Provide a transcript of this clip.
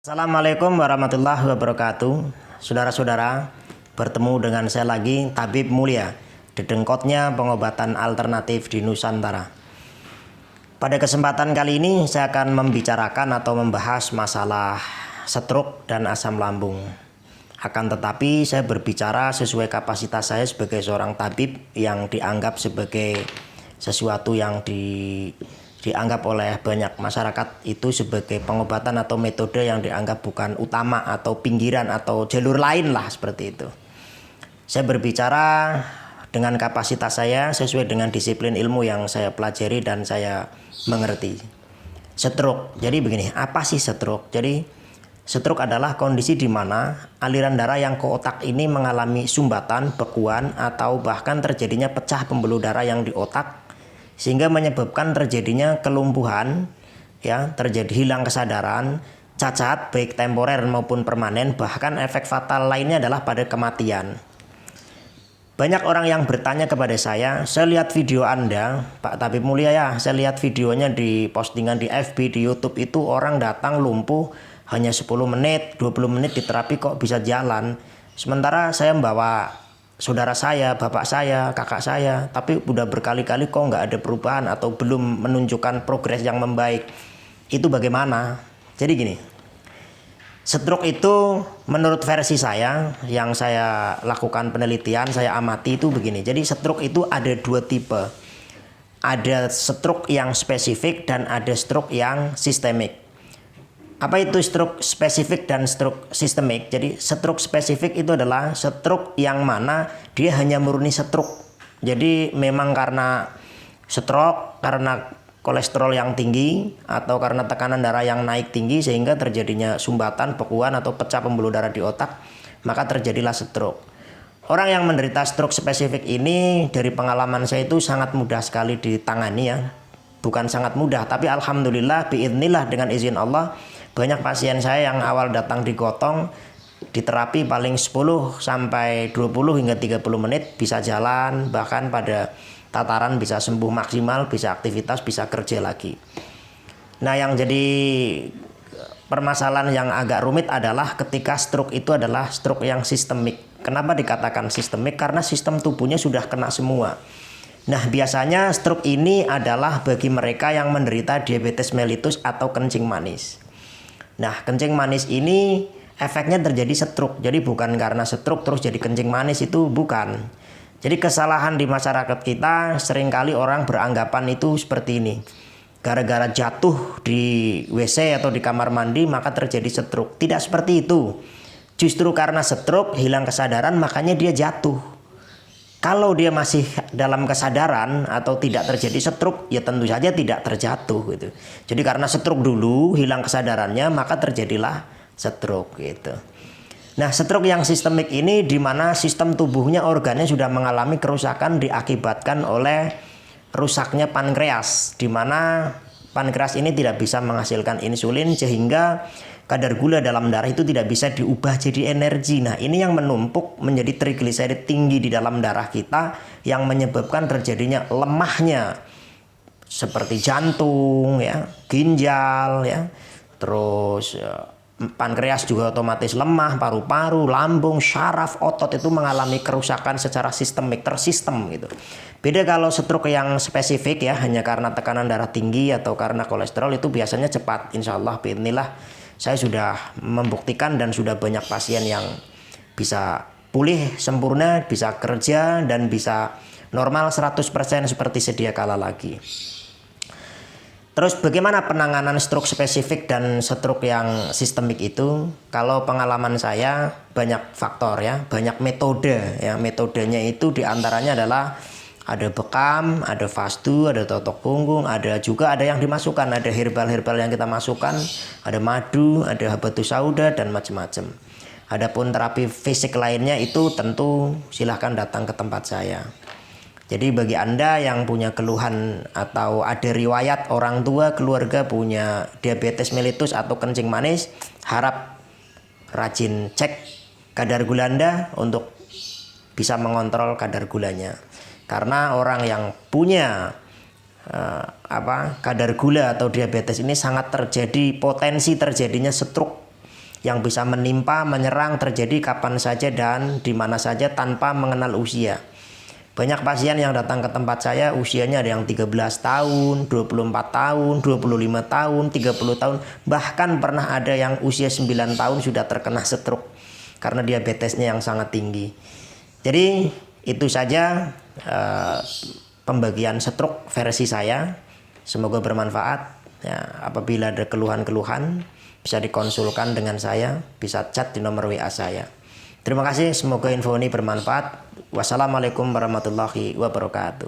Assalamualaikum warahmatullahi wabarakatuh. Saudara-saudara, bertemu dengan saya lagi, Tabib Mulia, dedengkotnya pengobatan alternatif di Nusantara. Pada kesempatan kali ini saya akan membicarakan atau membahas masalah stroke dan asam lambung. Akan tetapi saya berbicara sesuai kapasitas saya sebagai seorang tabib yang dianggap sebagai sesuatu yang dianggap oleh banyak masyarakat itu sebagai pengobatan atau metode yang dianggap bukan utama atau pinggiran atau jalur lain lah seperti itu. Saya berbicara dengan kapasitas saya sesuai dengan disiplin ilmu yang saya pelajari dan saya mengerti. Stroke. Jadi begini, apa sih stroke? Jadi stroke adalah kondisi di mana aliran darah yang ke otak ini mengalami sumbatan, bekuan, atau bahkan terjadinya pecah pembuluh darah yang di otak sehingga menyebabkan terjadinya kelumpuhan, ya, terjadi hilang kesadaran, cacat baik temporer maupun permanen, bahkan efek fatal lainnya adalah pada kematian. Banyak orang yang bertanya kepada saya lihat video Anda, Pak Tabib Mulia ya, saya lihat videonya di postingan di FB, di YouTube itu orang datang lumpuh hanya 10 menit, 20 menit di terapi kok bisa jalan. Sementara saya membawa saudara saya, bapak saya, kakak saya, tapi udah berkali-kali kok nggak ada perubahan atau belum menunjukkan progres yang membaik. Itu bagaimana? Jadi gini, stroke itu menurut versi saya yang saya lakukan penelitian, saya amati itu begini. Jadi stroke itu ada dua tipe. Ada stroke yang spesifik dan ada stroke yang sistemik. Apa itu stroke spesifik dan stroke sistemik? Jadi stroke spesifik itu adalah stroke yang mana dia hanya murni stroke. Jadi memang karena stroke, karena kolesterol yang tinggi atau karena tekanan darah yang naik tinggi sehingga terjadinya sumbatan, bekuan atau pecah pembuluh darah di otak, maka terjadilah stroke. Orang yang menderita stroke spesifik ini dari pengalaman saya itu sangat mudah sekali ditangani ya. Bukan sangat mudah, tapi alhamdulillah biidznillah dengan izin Allah banyak pasien saya yang awal datang digotong, di terapi paling 10 sampai 20 hingga 30 menit bisa jalan, bahkan pada tataran bisa sembuh maksimal, bisa aktivitas, bisa kerja lagi. Nah, yang jadi permasalahan yang agak rumit adalah ketika stroke itu adalah stroke yang sistemik. Kenapa dikatakan sistemik? Karena sistem tubuhnya sudah kena semua. Nah, biasanya stroke ini adalah bagi mereka yang menderita diabetes mellitus atau kencing manis. Nah, kencing manis ini efeknya terjadi stroke. Jadi bukan karena stroke terus jadi kencing manis, itu bukan. Jadi kesalahan di masyarakat kita seringkali orang beranggapan itu seperti ini. Gara-gara jatuh di WC atau di kamar mandi maka terjadi stroke. Tidak seperti itu. Justru karena stroke hilang kesadaran makanya dia jatuh. Kalau dia masih dalam kesadaran atau tidak terjadi stroke, ya tentu saja tidak terjatuh gitu. Jadi karena stroke dulu hilang kesadarannya, maka terjadilah stroke gitu. Nah, stroke yang sistemik ini di mana sistem tubuhnya, organnya sudah mengalami kerusakan diakibatkan oleh rusaknya pankreas, di mana pankreas ini tidak bisa menghasilkan insulin sehingga kadar gula dalam darah itu tidak bisa diubah jadi energi. Nah, ini yang menumpuk menjadi trigliserid tinggi di dalam darah kita yang menyebabkan terjadinya lemahnya seperti jantung ya, ginjal ya. Terus pankreas juga otomatis lemah, paru-paru, lambung, syaraf, otot itu mengalami kerusakan secara sistemik, tersistem gitu. Beda kalau stroke yang spesifik ya, hanya karena tekanan darah tinggi atau karena kolesterol itu biasanya cepat. Insya Allah, bismillah. Saya sudah membuktikan dan sudah banyak pasien yang bisa pulih sempurna, bisa kerja dan bisa normal 100% seperti sedia kala lagi. Terus bagaimana penanganan stroke spesifik dan stroke yang sistemik itu? Kalau pengalaman saya banyak faktor ya, banyak metode ya. Metodenya itu diantaranya adalah ada bekam, ada fastu, ada totok punggung, ada yang dimasukkan, ada herbal-herbal yang kita masukkan, ada madu, ada habatus sauda dan macam-macam. Adapun terapi fisik lainnya itu tentu silahkan datang ke tempat saya. Jadi bagi Anda yang punya keluhan atau ada riwayat orang tua keluarga punya diabetes mellitus atau kencing manis, harap rajin cek kadar gula Anda untuk bisa mengontrol kadar gulanya. Karena orang yang punya kadar gula atau diabetes ini sangat terjadi potensi terjadinya stroke yang bisa menimpa, menyerang, terjadi kapan saja dan di mana saja tanpa mengenal usia. Banyak pasien yang datang ke tempat saya usianya ada yang 13 tahun, 24 tahun, 25 tahun, 30 tahun. Bahkan pernah ada yang usia 9 tahun sudah terkena stroke karena diabetesnya yang sangat tinggi. Jadi itu saja pembagian stroke versi saya. Semoga bermanfaat. Ya, apabila ada keluhan-keluhan bisa dikonsulkan dengan saya, bisa chat di nomor WA saya. Terima kasih, semoga info ini bermanfaat. Wassalamualaikum warahmatullahi wabarakatuh.